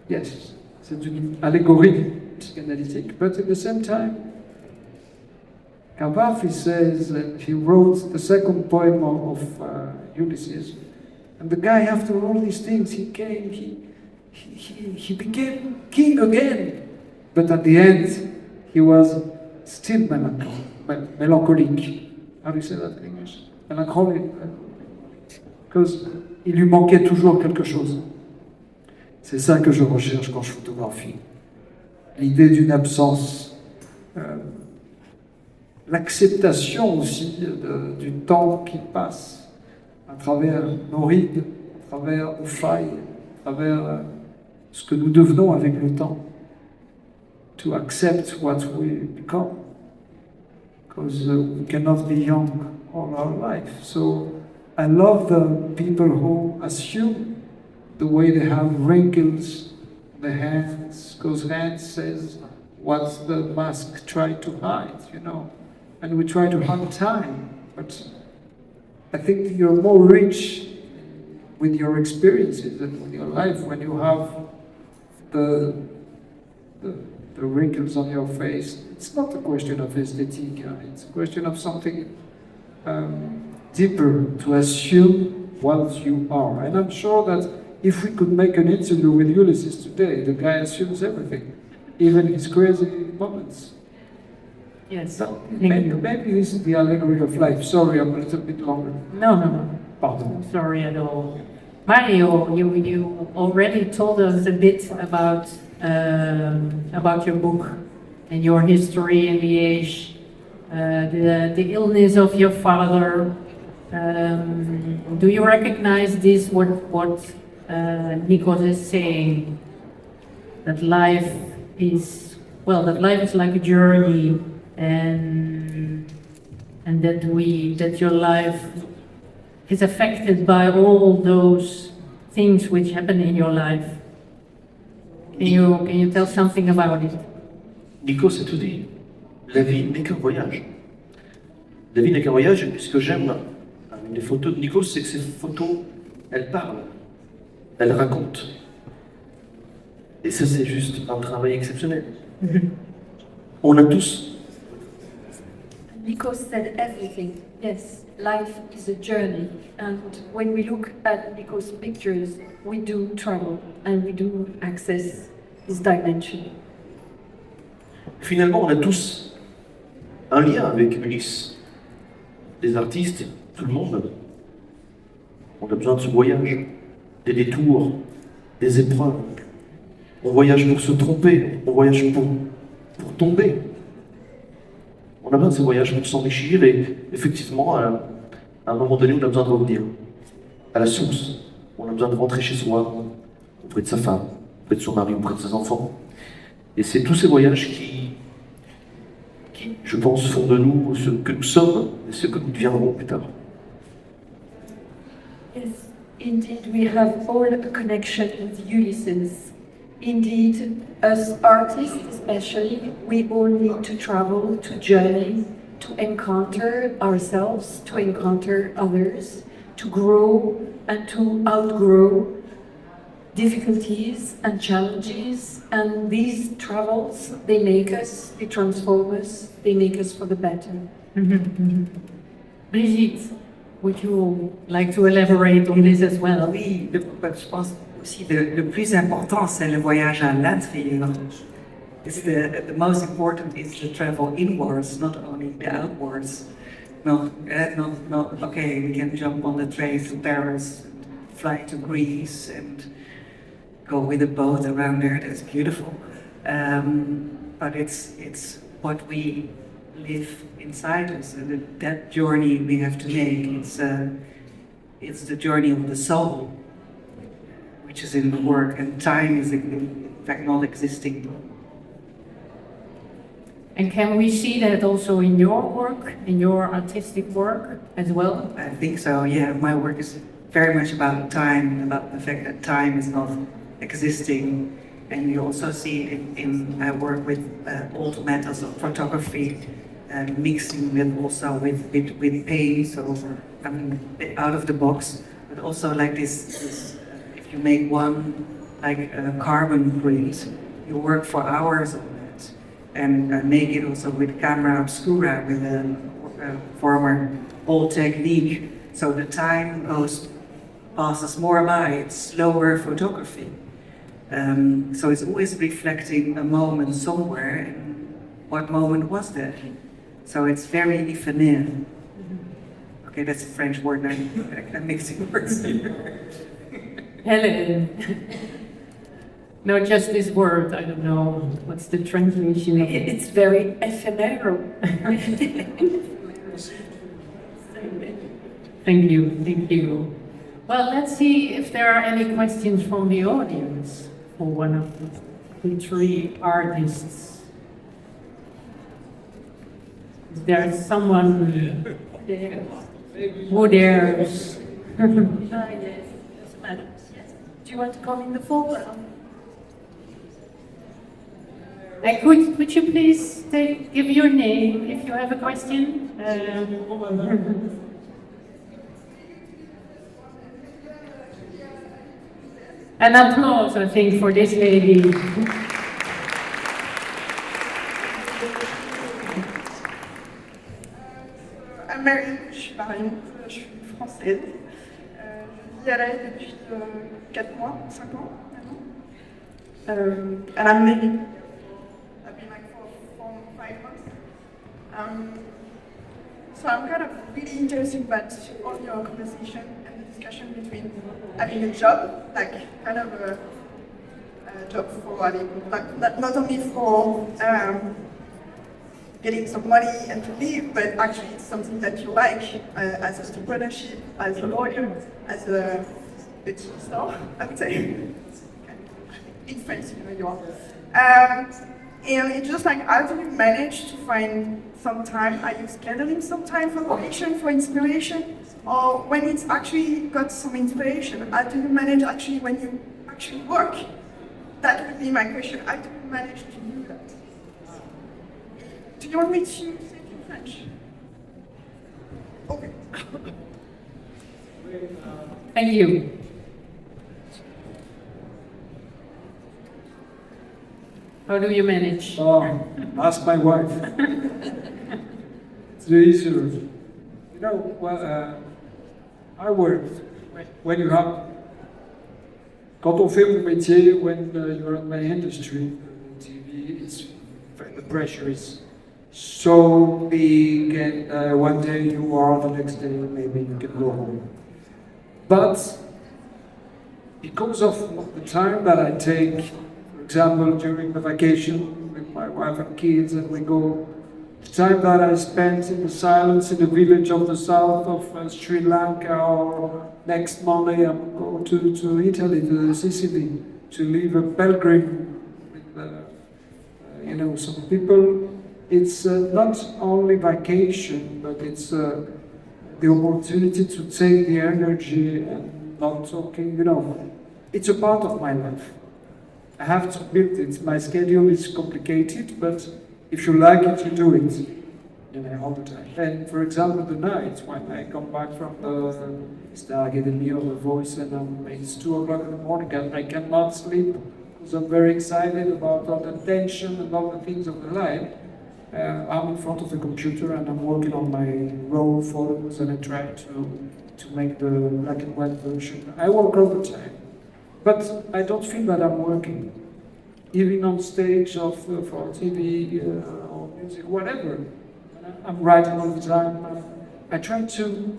Yes, c'est une allégorie psychanalytique, but at the same time, Carpathy says that he wrote the second poem of Ulysses, and the guy, after all these things, he became king again, but at the end, he was still melancholic. How do you say that in English? Melancholic, because il lui manquait toujours quelque chose. C'est ça que je recherche quand je photographie. L'idée d'une absence l'acceptation aussi du temps qui passe à travers nos rides, à travers nos failles, à travers ce que nous devenons avec le temps. To accept what we become, because we cannot be young all our life. So I love the people who assume the way they have wrinkles in the hands, because hands says what the mask tried to hide, you know. And we try to hide time, but I think you're more rich with your experiences and with your life when you have the wrinkles on your face. It's not a question of aesthetic, it's a question of something deeper to assume what you are. And I'm sure that if we could make an interview with Ulysses today, the guy assumes everything, even his crazy moments. Yes. So Thank you. maybe this is the allegory of life. Sorry, I'm a little bit longer. No. Pardon. Sorry at all. Mario, you already told us a bit about your book and your history in Liège, the illness of your father. Do you recognize this? What Nikos is saying, that life is like a journey, and that your life is affected by all those things which happen in your life. Can you tell something about it? Nikos a tout dit. La vie n'est qu'un voyage. La vie n'est qu'un voyage, et ce que j'aime avec les photos de Nikos, c'est que ces photos, elles parlent, elles racontent. Et ça, c'est juste un travail exceptionnel. On a tous. Nikos said everything. Yes, life is a journey, and when we look at Nikos' pictures, we do travel and we do access this dimension. Finalement, on a tous un lien avec Ulysse. Les artistes, tout le monde. On a besoin de ce voyage, des détours, des épreuves. On voyage pour se tromper, on voyage pour tomber. On a besoin de ces voyages pour s'enrichir et effectivement, à un moment donné, on a besoin de revenir à la source. On a besoin de rentrer chez soi, auprès de sa femme, auprès de son mari, auprès de ses enfants. Et c'est tous ces voyages qui, je pense, font de nous ce que nous sommes et ce que nous deviendrons plus tard. Yes, indeed, we have all a connection with Ulysses. Indeed, as artists especially, we all need to travel, to journey, to encounter ourselves, to encounter others, to grow and to outgrow difficulties and challenges. And these travels, they make us, they transform us, they make us for the better. Brigitte, would you like to elaborate on this as well? Oui, je pense aussi le plus important, c'est le voyage à l'intérieur. The most important is the travel inwards, not only the outwards. Not okay, we can jump on the train to Paris, and fly to Greece, and go with a boat around there. That's beautiful. But it's what we live inside us, and that journey we have to make. It's the journey of the soul, which is in the work, and time is in fact not existing. And can we see that also in your work, in your artistic work as well? I think so, yeah. My work is very much about time, about the fact that time is not existing. And you also see it in I work with old methods of photography, mixing with paint, so I mean, out of the box. But also like this if you make one like a carbon print, you work for hours on it, and make it also with camera obscura, with a former old technique. So the time passes more by, it's slower photography. So it's always reflecting a moment somewhere, and what moment was that? So it's very éphémère. Okay, that's a French word, I'm mixing words here. Helen. No, just this word, I don't know, what's the translation of it? It's very ephemeral. Thank you, thank you. Well, let's see if there are any questions from the audience for one of the three artists. Is there someone who dares? Yes, madam. Yes. Do you want to come in the foreground? Could you please give your name if you have a question? An applause, I think, for this lady. I'm Mario Barravecchia, je suis française. Je vis à La Haye depuis 4 mois, 5 ans maintenant. And I'm living. I've been like for 5 months. So I'm kind of really interested about all your conversation and the discussion between having a job, like kind of a job for, like, not only for getting some money and to live, but actually it's something that you like as a entrepreneurship, as a lawyer, as a petit star, I would say. In France, you know you are. And it's just like, how do you manage to find some time? Are you scheduling some time for creation, for inspiration? Or when it's actually got some inspiration, how do you manage actually when you actually work? That would be my question. How do you manage to do that? Do you want me to say it in French? Okay. Thank you. How do you manage? Ask my wife. It's easier. You know, well, I worked when you have. Quand on fait mon métier, when you're in my industry, TV, the pressure is so big, and one day you are, the next day maybe you can go home. But because of the time that I take, for example, during the vacation with my wife and kids, and we go, the time that I spent in the silence in the village of the south of Sri Lanka, or next Monday I'm going to Italy, to Sicily, to leave a pilgrim with some people. It's not only vacation, but it's the opportunity to take the energy and not talking, it's a part of my life. I have to build it. My schedule is complicated, but if you like it, you do it. All the time. And for example, the night when I come back from I get a meal of the voice, and it's 2 o'clock in the morning, and I cannot sleep because I'm very excited about all the tension and all the things of the life. I'm in front of the computer and I'm working on my raw photos, and I try to make the black and white version. I work all the time, but I don't feel that I'm working. Even on stage for TV or music, whatever. I'm writing all the time. I try to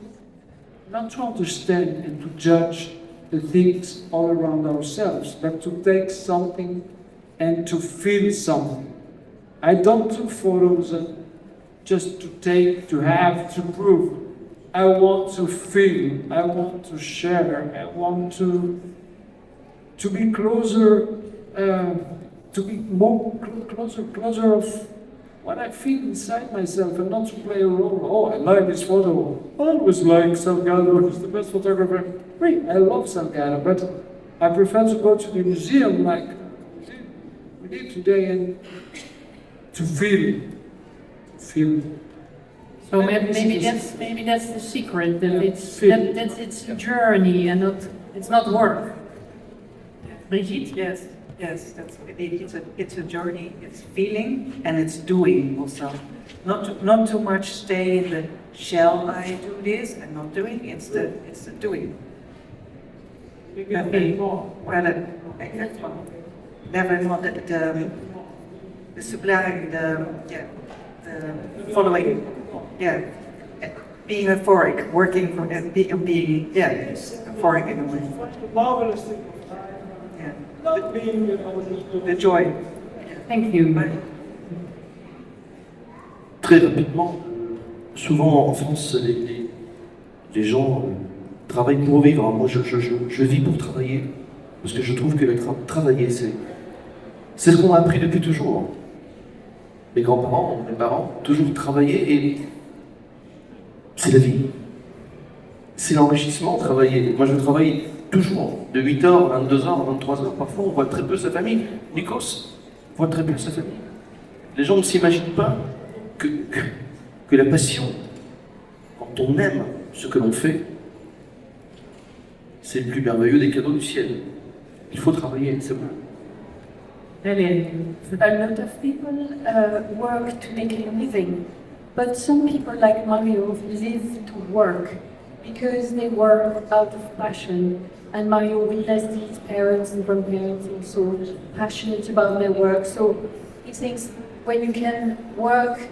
not to understand and to judge the things all around ourselves, but to take something and to feel something. I don't do photos just to take, to have, to prove. I want to feel, I want to share, I want to be closer, to be more closer of what I feel inside myself, and not to play a role. Oh, I like this photo. I always like Salgado, he's the best photographer. Great, I love Salgado, but I prefer to go to the museum like we did today, and to feel. So maybe that's the secret, that it's a journey and it's not work. Brigitte? Yes, that's it. It's a journey. It's feeling and it's doing also. Not too much stay in the shall I do this and not doing. It's the doing. The supplying, the following, being euphoric, working for and being euphoric in a way. Marvelous thing. Yeah. the joy. Thank you. Très rapidement, souvent en France, les gens travaillent pour vivre. Moi, je vis pour travailler, parce que je trouve que travailler, c'est ce qu'on m'a appris depuis toujours. Mes grands-parents, mes parents, toujours travailler, et c'est la vie. C'est l'enrichissement, travailler. Moi, je travaille toujours, de 8h à 22h, à 23h. Parfois, on voit très peu sa famille. Nikos voit très peu sa famille. Les gens ne s'imaginent pas que la passion, quand on aime ce que l'on fait, c'est le plus merveilleux des cadeaux du ciel. Il faut travailler, c'est bon. Brilliant. A lot of people work to make a living, but some people like Mario live to work because they work out of passion. And Mario witnessed his parents and grandparents also passionate about their work. So he thinks when you can work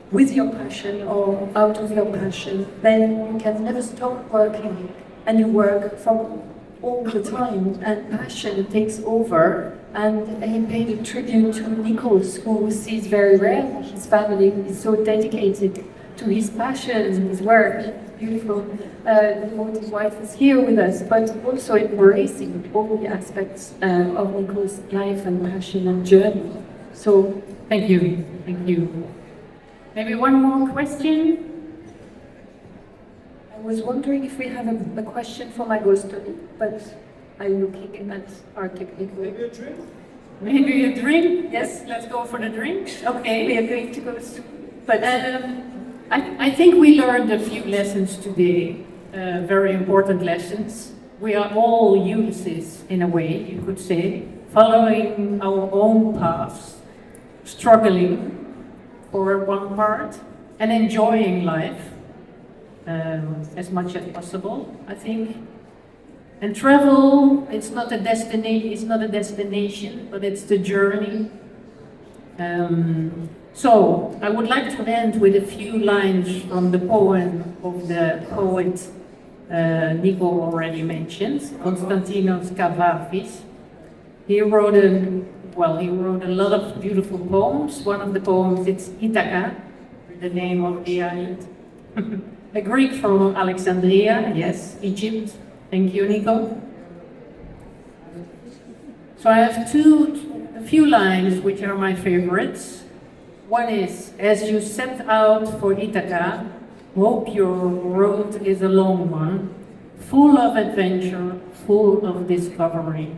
with your passion or out of your passion, then you can never stop working, and you work from all the time, and passion takes over. And he paid a tribute to Nikos, who sees very rare his family is so dedicated to his passion, his work. Beautiful. The devoted wife is here with us, but also embracing all the aspects of Nikos' life and passion and journey. So, Thank you. Thank you. Maybe one more question? I was wondering if we have a question from Agostoli, but I'm looking at our technical. Maybe a drink? Yes. Let's go for the drink. We Okay. are going to go soon. But I think we learned a few lessons today, very important lessons. We are all Ulysses, in a way, you could say, following our own paths, struggling for one part, and enjoying life as much as possible, I think. And travel, it's not a destination, but it's the journey. So, I would like to end with a few lines from the poem of the poet Nico already mentioned, Konstantinos Kavafis. He wrote a lot of beautiful poems. One of the poems, it's Ithaca, the name of the island. A Greek from Alexandria, yes, Egypt. Thank you, Nico. So I have a few lines which are my favorites. One is, as you set out for Ithaca, hope your road is a long one, full of adventure, full of discovery.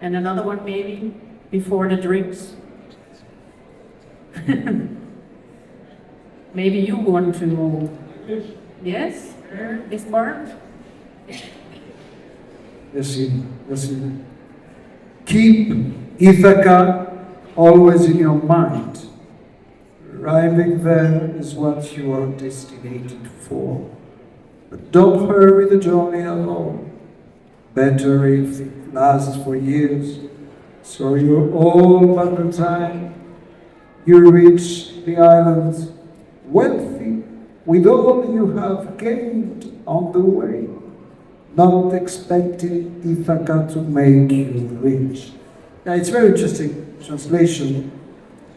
And another one maybe, before the drinks. Maybe you want to, yes, this part? Yes. Keep Ithaca always in your mind. Arriving there is what you are destined for. But don't hurry the journey alone. Better if it lasts for years, so you're all by the time you reach the island wealthy with all you have gained on the way, not expecting Ithaca to make you rich. Now, it's very interesting translation.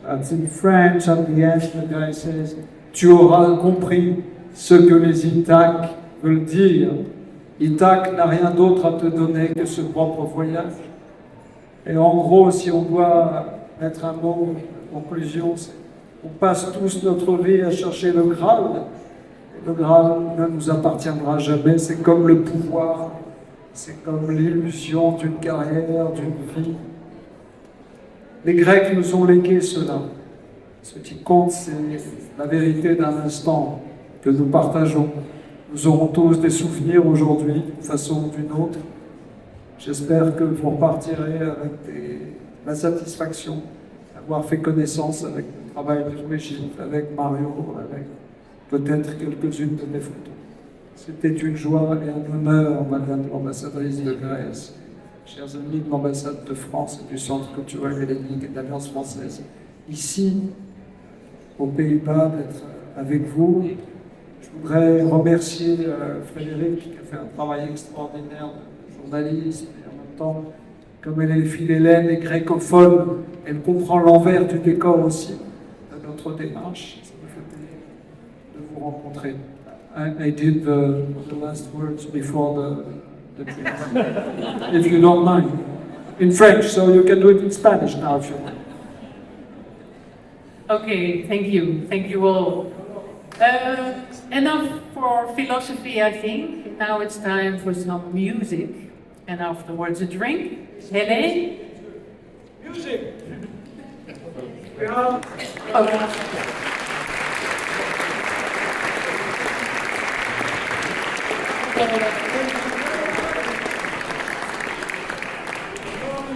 It's in French. At the end, the guy says, "Tu auras compris ce que les Ithaques veulent dire." Ithaque n'a rien d'autre à te donner que ce propre voyage. Et en gros, si on doit mettre un mot en conclusion, c'est on passe tous notre vie à chercher le Graal. Et le Graal ne nous appartiendra jamais. C'est comme le pouvoir, c'est comme l'illusion d'une carrière, d'une vie. Les Grecs nous ont légué cela. Ce qui compte, c'est la vérité d'un instant que nous partageons. Nous aurons tous des souvenirs aujourd'hui, d'une façon ou d'une autre. J'espère que vous repartirez avec la satisfaction d'avoir fait connaissance avec le travail de Brigitte, avec Mario, avec peut-être quelques-unes de mes photos. C'était une joie et un honneur, Madame l'ambassadrice de Grèce, chers amis de l'ambassade de France et du Centre culturel hellénique et de l'Alliance française, ici, aux Pays-Bas, d'être avec vous. Je voudrais remercier Frederiek qui a fait un travail extraordinaire de journaliste et en même temps comme elle est philhellène et grécophone, elle comprend l'envers du décor aussi de notre démarche. Ça me fait plaisir de vous rencontrer. I did the last words before the trip, if you don't mind. In French, so you can do it in Spanish now if you want. Okay, thank you. Thank you all. Enough for philosophy, I think. Now it's time for some music. And afterwards a drink. Hélène? Music! We are... Coming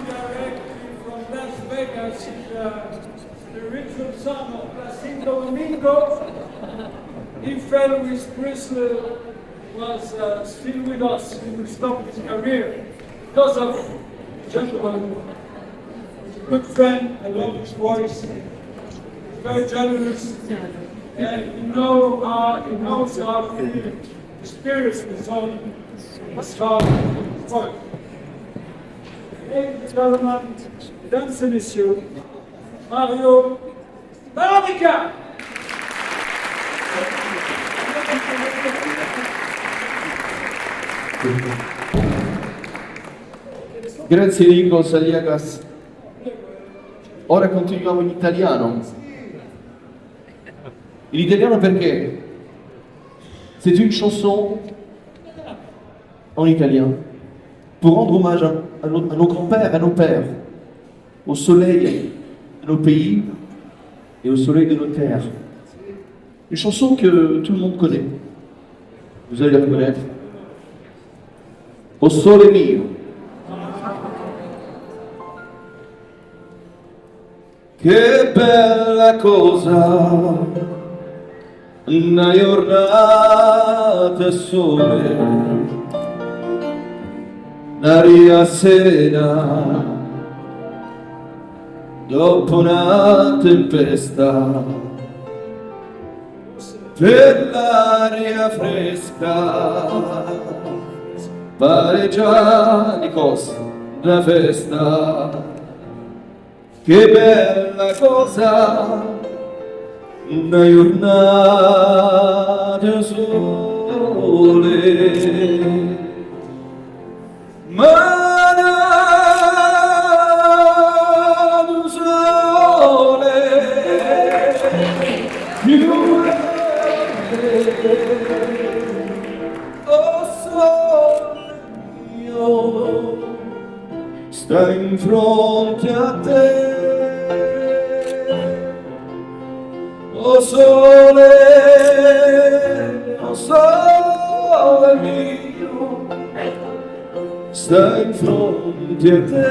directly from Las Vegas, the ritual song of Placido Domingo. He fell with Chrysler, was still with us. He will stop his career because of the gentleman. He's a good friend. I love his voice. He's very generous. And he knows how to feel the spirit is on his heart and his voice. Ladies and gentlemen, mesdames et messieurs, Mario Barravecchia! Grazie Nikos, ALIAGAS. Ora continuiamo in italiano. In italiano perché c'est une chanson en italien pour rendre hommage à nos grands-pères, à nos pères, au soleil de nos pays et au soleil de nos terres. Une chanson que tout le monde connaît. Vous allez la reconnaître. O sole mio. Che bella cosa, una giornata al sole, l'aria serena, dopo una tempesta, per l'aria fresca, pare già Nikos, una festa. Che bella cosa, una giornata al sole, mangiando sole, più oh sole mio, sta in fronte a te. O sole mio, sta in fronte a te,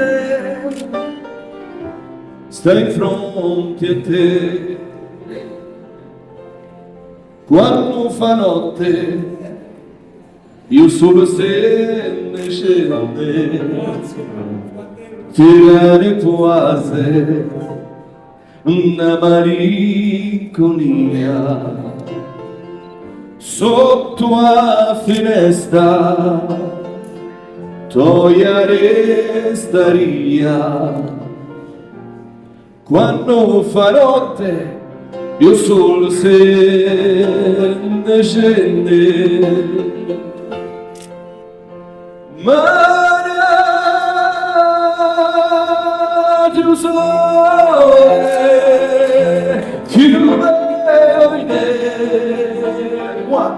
sta in fronte a te. Quando fa notte, io solo se ne scende, tirare quasi una malinconia sotto la finestra, togliere staria. Quando fa notte, io solo se ne scende, tu sole, chiude in moi,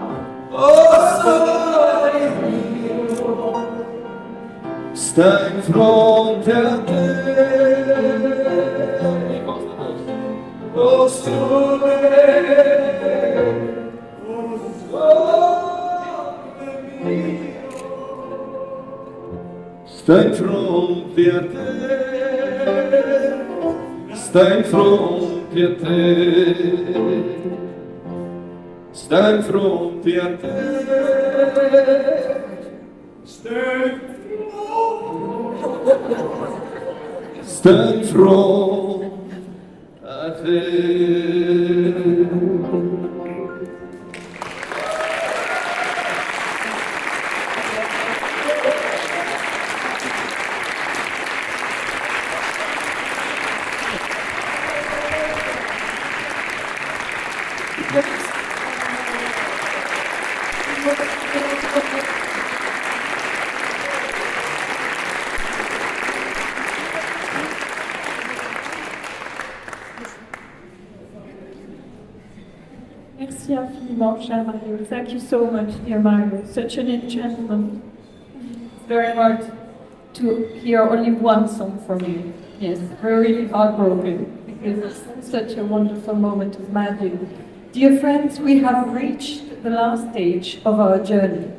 oh sole mio, sta in fronte a te, oh sole mio, sta in fronte a te. Sta in fronte a te, sta in fronte a te, sta in fronte a te. Merci infiniment, cher Mario. Thank you so much, dear Mario. Such an enchantment. It's very hard to hear only one song from you. Yes, we're really heartbroken because it's such a wonderful moment of magic. Dear friends, we have reached the last stage of our journey.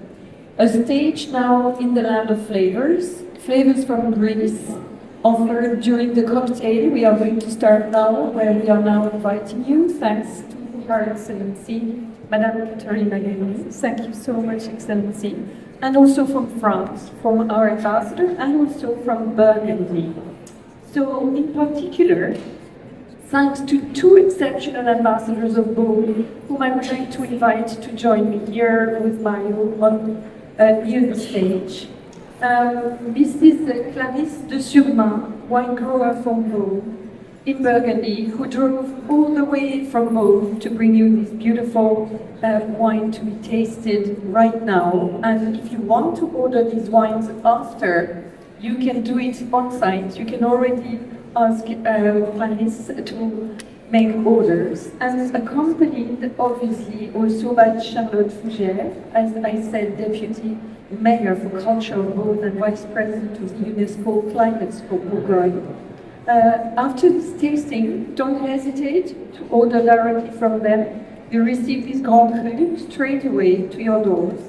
A stage now in the land of flavors, flavors from Greece, offered during the cocktail. We are going to start now, where we are now inviting you, thanks to Her Excellency, Madame Caterina Guérin. Thank you so much, Excellency. And also from France, from our ambassador, and also from Burgundy. So, in particular, thanks to two exceptional ambassadors of both, whom I'm going to invite to join me here with Mario on near the stage. This is Clarisse de Surmain, wine grower from Vaud in Burgundy, who drove all the way from Vaud to bring you this beautiful wine to be tasted right now. And if you want to order these wines after, you can do it on site. You can already ask Clarisse to make orders. And accompanied, obviously, also by Charlotte Fougère, as I said, Deputy Mayor for Culture of Vaud and Vice President of the UNESCO Climate Scope Bourgogne. After this tasting, don't hesitate to order directly from them. You receive this Grand Cru straight away to your doors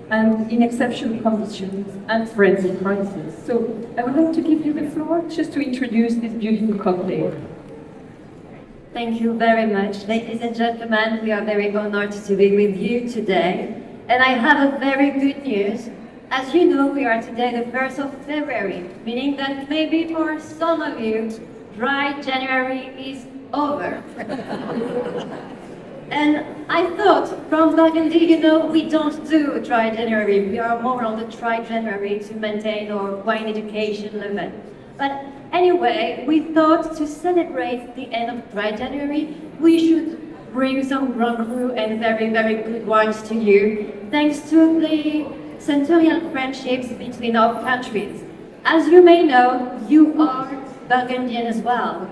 and in exceptional conditions and friendly prices. So I would like to give you the floor just to introduce this beautiful cocktail. Thank you very much. Ladies and gentlemen, we are very honored to be with you today. And I have a very good news. As you know, we are today the 1st of February, meaning that maybe for some of you, dry January is over. And I thought, from Burgundy, you know, we don't do dry January. We are more on the dry January to maintain our wine education level. But anyway, we thought to celebrate the end of dry January, we should bring some Grand Cru and very, very good wines to you, thanks to the centennial friendships between our countries. As you may know, you are Burgundian as well,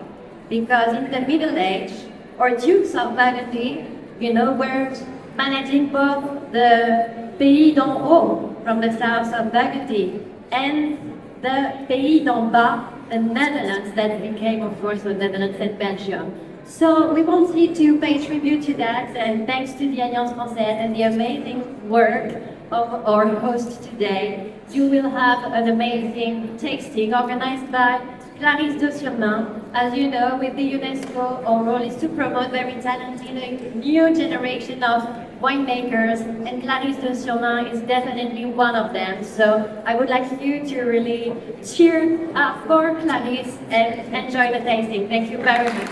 because in the Middle Age, our Dukes of Burgundy, you know, were managing both the Pays d'en Haut from the south of Burgundy and the Pays d'en Bas, the Netherlands, that became, of course, the Netherlands and Belgium. So we wanted to pay tribute to that, and thanks to the Alliance Française and the amazing work of our host today, you will have an amazing tasting organized by Clarisse de Surmain. As you know, with the UNESCO, our role is to promote very talented new generation of winemakers, and Clarisse de Surmain is definitely one of them. So I would like you to really cheer up for Clarisse and enjoy the tasting. Thank you very much.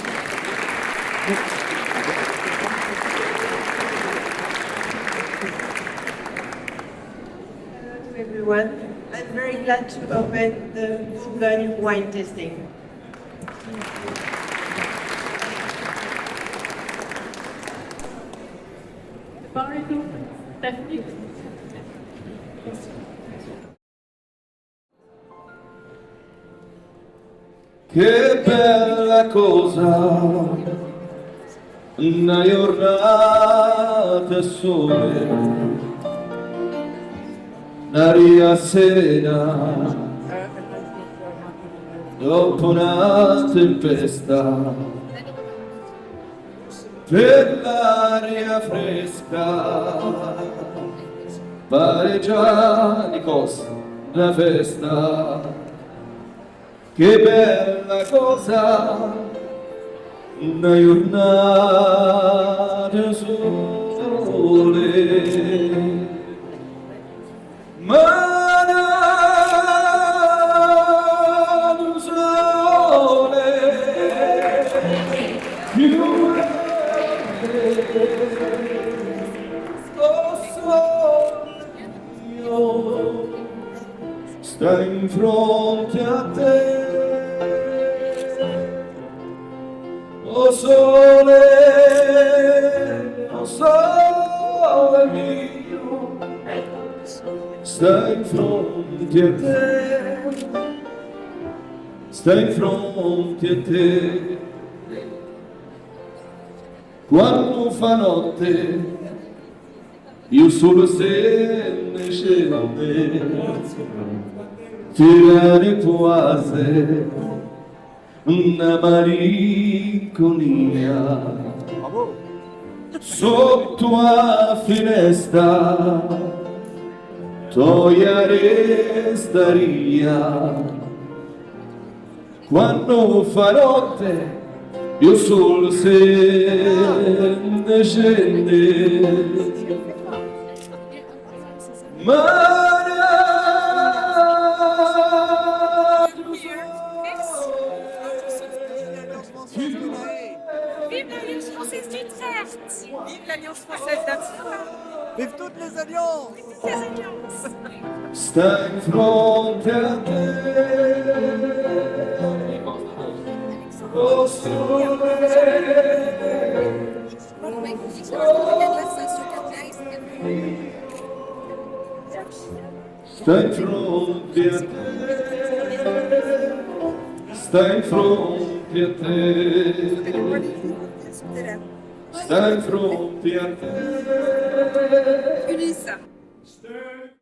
Hello to everyone. I'm very glad to open the Bourgogne wine tasting. The bar is open, definitely. Che bella cosa, una giornata sole, un'aria serena, dopo una tempesta, per l'aria fresca, pare già Nikos la festa. Che bella cosa, una giornata sole, ma un sole più sole sta in fronte a te. O sole, sta in fronte a te, sta in fronte a te. Quando fa notte, io solo se ne scende, tirare quasi una malinconia. Sotto la finestra togliere staria. Quando fa notte io solo se ne scende. Vive l'Alliance française d'Utrecht! Vive l'Alliance française d'Amsterdam! Vive toutes les alliances! Vive toutes les alliances! Sta in fronte a te, costruire. Sta in fronte a te, sta in fronte a te, sta in fronte a te.